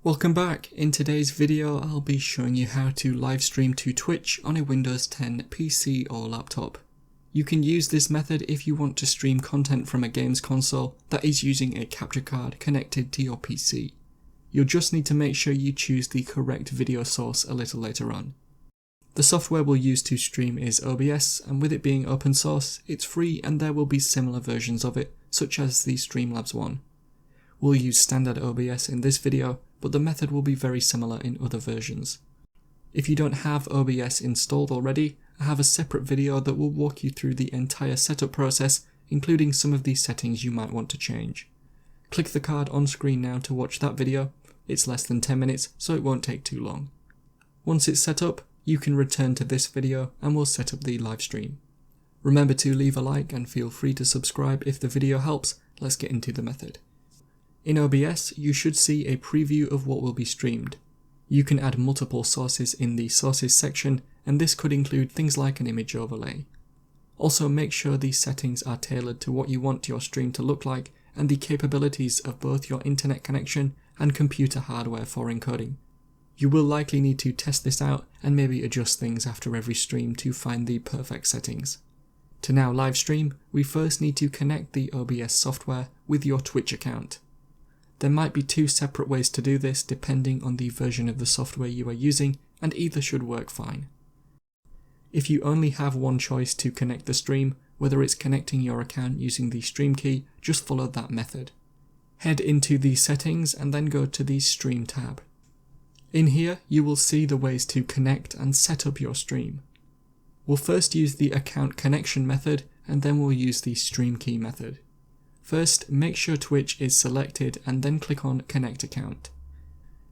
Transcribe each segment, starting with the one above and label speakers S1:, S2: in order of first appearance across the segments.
S1: Welcome back. In today's video I'll be showing you how to live stream to Twitch on a Windows 10 PC or laptop. You can use this method if you want to stream content from a games console that is using a capture card connected to your PC. You'll just need to make sure you choose the correct video source a little later on. The software we'll use to stream is OBS, and with it being open source, it's free and there will be similar versions of it, such as the Streamlabs one. We'll use standard OBS in this video, but the method will be very similar in other versions. If you don't have OBS installed already, I have a separate video that will walk you through the entire setup process, including some of the settings you might want to change. Click the card on screen now to watch that video. It's less than 10 minutes, so it won't take too long. Once it's set up, you can return to this video and we'll set up the live stream. Remember to leave a like and feel free to subscribe if the video helps. Let's get into the method. In OBS, you should see a preview of what will be streamed. You can add multiple sources in the sources section, and this could include things like an image overlay. Also, make sure these settings are tailored to what you want your stream to look like and the capabilities of both your internet connection and computer hardware for encoding. You will likely need to test this out and maybe adjust things after every stream to find the perfect settings. To now live stream, we first need to connect the OBS software with your Twitch account. There might be two separate ways to do this depending on the version of the software you are using, and either should work fine. If you only have one choice to connect the stream, whether it's connecting your account using the stream key, just follow that method. Head into the settings and then go to the stream tab. In here, you will see the ways to connect and set up your stream. We'll first use the account connection method, and then we'll use the stream key method. First, make sure Twitch is selected and then click on Connect Account.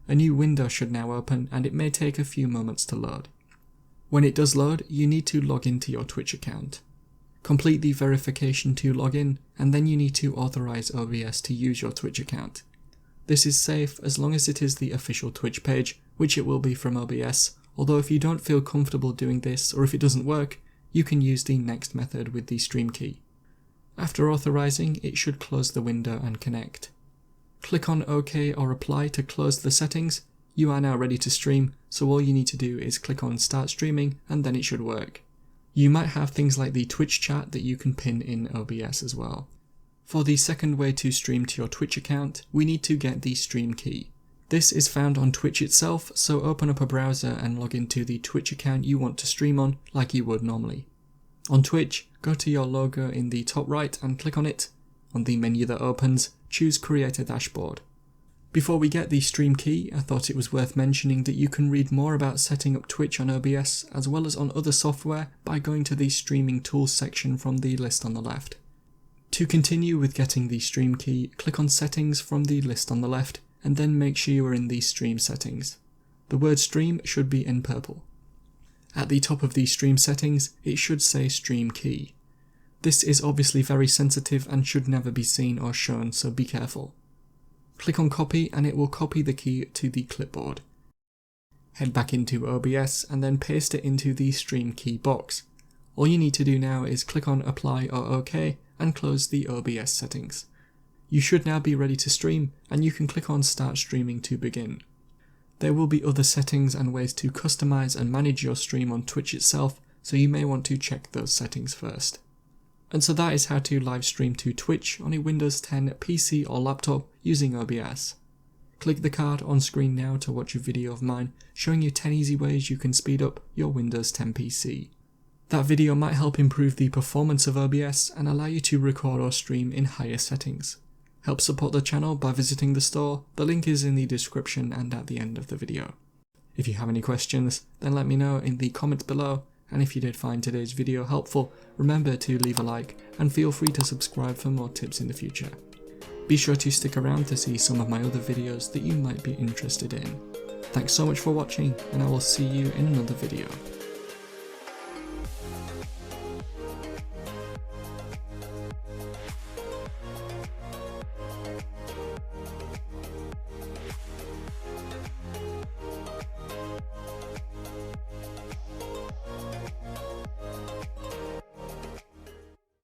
S1: A new window should now open and it may take a few moments to load. When it does load, you need to log into your Twitch account. Complete the verification to log in, and then you need to authorize OBS to use your Twitch account. This is safe as long as it is the official Twitch page, which it will be from OBS, although if you don't feel comfortable doing this or if it doesn't work, you can use the next method with the stream key. After authorizing, it should close the window and connect. Click on OK or Apply to close the settings. You are now ready to stream, so all you need to do is click on Start Streaming and then it should work. You might have things like the Twitch chat that you can pin in OBS as well. For the second way to stream to your Twitch account, we need to get the stream key. This is found on Twitch itself, so open up a browser and log into the Twitch account you want to stream on like you would normally. On Twitch, go to your logo in the top right and click on it. On the menu that opens, choose Create a Dashboard. Before we get the stream key, I thought it was worth mentioning that you can read more about setting up Twitch on OBS as well as on other software by going to the Streaming Tools section from the list on the left. To continue with getting the stream key, click on Settings from the list on the left and then make sure you are in the Stream settings. The word Stream should be in purple. At the top of the stream settings, it should say Stream Key. This is obviously very sensitive and should never be seen or shown, so be careful. Click on Copy and it will copy the key to the clipboard. Head back into OBS and then paste it into the Stream Key box. All you need to do now is click on Apply or OK and close the OBS settings. You should now be ready to stream, and you can click on Start Streaming to begin. There will be other settings and ways to customize and manage your stream on Twitch itself, so you may want to check those settings first. And so that is how to live stream to Twitch on a Windows 10 PC or laptop using OBS. Click the card on screen now to watch a video of mine showing you 10 easy ways you can speed up your Windows 10 PC. That video might help improve the performance of OBS and allow you to record or stream in higher settings. Help support the channel by visiting the store. The link is in the description and at the end of the video. If you have any questions, then let me know in the comments below, and if you did find today's video helpful, remember to leave a like and feel free to subscribe for more tips in the future. Be sure to stick around to see some of my other videos that you might be interested in. Thanks so much for watching, and I will see you in another video.